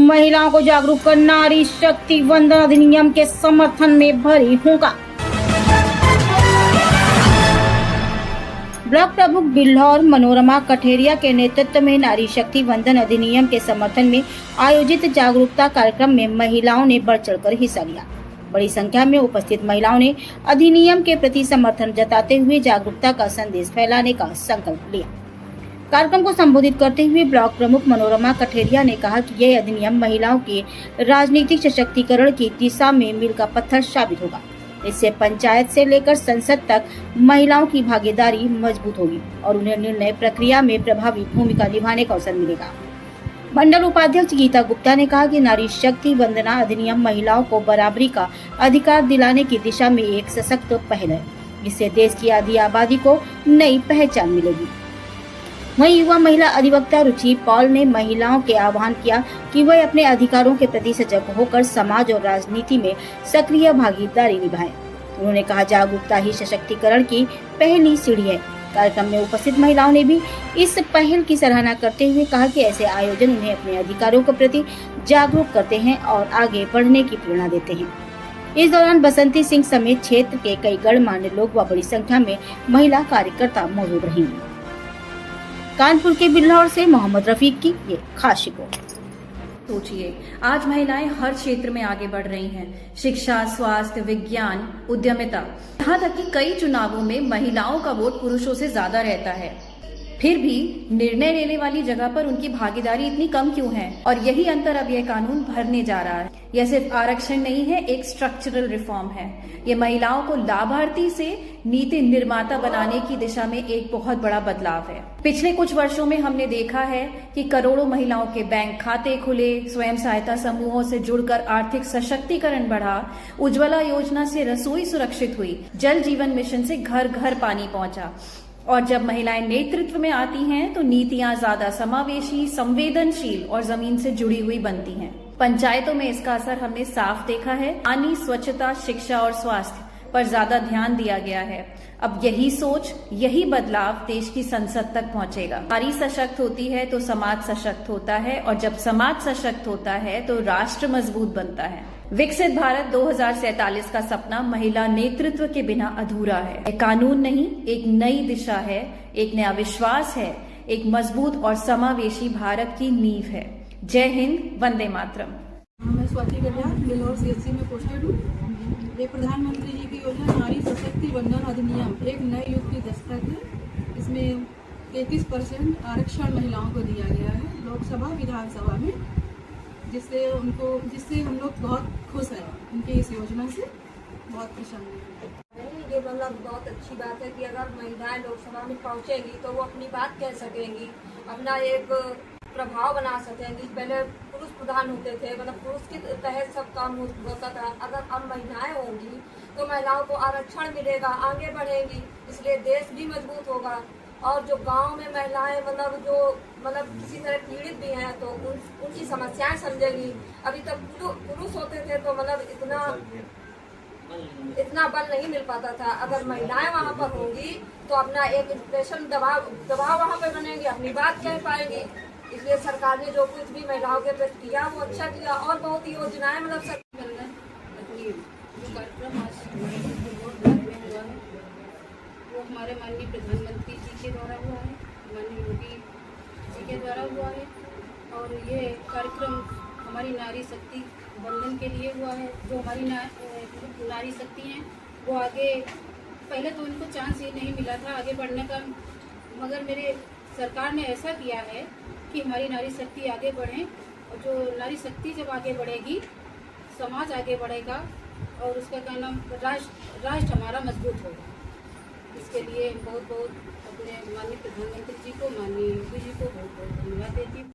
महिलाओं को जागरूक कर नारी शक्ति वंदन अधिनियम के समर्थन में भरी होगा। ब्लॉक प्रमुख बिल्हौर मनोरमा कठेरिया के नेतृत्व में नारी शक्ति वंदन अधिनियम के समर्थन में आयोजित जागरूकता कार्यक्रम में महिलाओं ने बढ़ चढ़कर हिस्सा लिया। बड़ी संख्या में उपस्थित महिलाओं ने अधिनियम के प्रति समर्थन जताते हुए जागरूकता का संदेश फैलाने का संकल्प लिया। कार्यक्रम को संबोधित करते हुए ब्लॉक प्रमुख मनोरमा कठेरिया ने कहा कि यह अधिनियम महिलाओं के राजनीतिक सशक्तिकरण की दिशा में मील का पत्थर साबित होगा। इससे पंचायत से लेकर संसद तक महिलाओं की भागीदारी मजबूत होगी और उन्हें निर्णय प्रक्रिया में प्रभावी भूमिका निभाने का अवसर मिलेगा। मंडल उपाध्यक्ष गीता गुप्ता ने कहा कि नारी शक्ति वंदना अधिनियम महिलाओं को बराबरी का अधिकार दिलाने की दिशा में एक सशक्त पहल है, जिससे देश की आधी आबादी को नई पहचान मिलेगी। वहीं युवा महिला अधिवक्ता रुचि पॉल ने महिलाओं के आह्वान किया कि वह अपने अधिकारों के प्रति सजग होकर समाज और राजनीति में सक्रिय भागीदारी निभाएं। उन्होंने कहा, जागरूकता ही सशक्तिकरण की पहली सीढ़ी है। कार्यक्रम में उपस्थित महिलाओं ने भी इस पहल की सराहना करते हुए कहा कि ऐसे आयोजन उन्हें अपने अधिकारों के प्रति जागरूक करते हैं और आगे बढ़ने की प्रेरणा देते हैं। इस दौरान बसंती सिंह समेत क्षेत्र के कई गणमान्य लोग व बड़ी संख्या में महिला कार्यकर्ता मौजूद रही। कानपुर के बिल्हौर से मोहम्मद रफीक की ये खास रिपोर्ट। सोचिए, आज महिलाएं हर क्षेत्र में आगे बढ़ रही हैं। शिक्षा, स्वास्थ्य, विज्ञान, उद्यमिता, यहाँ तक कि कई चुनावों में महिलाओं का वोट पुरुषों से ज्यादा रहता है। फिर भी निर्णय लेने वाली जगह पर उनकी भागीदारी इतनी कम क्यों है? और यही अंतर अब यह कानून भरने जा रहा है। यह सिर्फ आरक्षण नहीं है, एक स्ट्रक्चरल रिफॉर्म है। ये महिलाओं को लाभार्थी से नीति निर्माता बनाने की दिशा में एक बहुत बड़ा बदलाव है। पिछले कुछ वर्षों में हमने देखा है कि करोड़ों महिलाओं के बैंक खाते खुले, स्वयं सहायता समूहों से जुड़कर आर्थिक सशक्तिकरण बढ़ा, उज्ज्वला योजना से रसोई सुरक्षित हुई, जल जीवन मिशन से घर घर पानी पहुंचा। और जब महिलाएं नेतृत्व में आती हैं तो नीतियां ज्यादा समावेशी, संवेदनशील और जमीन से जुड़ी हुई बनती हैं। पंचायतों में इसका असर हमने साफ देखा है। पानी, स्वच्छता, शिक्षा और स्वास्थ्य पर ज्यादा ध्यान दिया गया है। अब यही सोच, यही बदलाव देश की संसद तक पहुंचेगा। नारी सशक्त होती है तो समाज सशक्त होता है, और जब समाज सशक्त होता है तो राष्ट्र मजबूत बनता है। विकसित भारत 2047 का सपना महिला नेतृत्व के बिना अधूरा है। एक कानून नहीं, एक नई दिशा है, एक नया विश्वास है, एक मजबूत और समावेशी भारत की नींव है। जय हिंद, वंदे मातरम। मैं स्वाति गढ़ियाल बिल्हौर CSC में पोस्टेड हूँ। ये प्रधानमंत्री जी की योजना नारी शक्ति वंदन अधिनियम एक नए युग की दस्तक है। इसमें 33% आरक्षण महिलाओं को दिया गया है लोकसभा विधानसभा में, जिससे हम लोग बहुत खुश हैं। उनकी इस योजना से बहुत प्रसन्न हैं। ये मतलब बहुत अच्छी बात है कि अगर महिलाएं लोकसभा में पहुंचेंगी तो वो अपनी बात कह सकेंगी, अपना एक प्रभाव बना सकेंगी। पहले पुरुष प्रधान होते थे, मतलब पुरुष के तहत सब काम होता था। अगर अब महिलाएं होंगी तो महिलाओं को आरक्षण मिलेगा, आगे बढ़ेंगी, इसलिए देश भी मजबूत होगा। और जो गांव में महिलाएं मतलब किसी तरह पीड़ित भी हैं तो उनकी समस्याएं समझेंगी। अभी तक पुरुष होते थे तो मतलब इतना बल नहीं मिल पाता था। अगर महिलाएं वहां पर होंगी तो अपना एक स्पेशल दबाव वहां पर बनेंगे, अपनी बात कह पाएंगी। इसलिए सरकार ने जो कुछ भी महिलाओं के प्रति किया वो अच्छा किया, और बहुत योजनाएं मतलब जो कार्यक्रम आज वो हमारे माननीय प्रधानमंत्री जी के द्वारा हुआ है, माननीय योगी जी के द्वारा हुआ है। और ये कार्यक्रम हमारी नारी शक्ति वंदन के लिए हुआ है। जो हमारी नारी शक्ति हैं वो आगे, पहले तो उनको चांस ये नहीं मिला था आगे बढ़ने का, मगर मेरे सरकार ने ऐसा किया है कि हमारी नारी शक्ति आगे बढ़े। और जो नारी शक्ति जब आगे बढ़ेगी, समाज आगे बढ़ेगा और उसका क्या नाम, राष्ट्र हमारा मजबूत होगा। इसके लिए बहुत बहुत अपने माननीय प्रधानमंत्री जी को, माननीय योगी जी को बहुत बहुत धन्यवाद देती हूँ।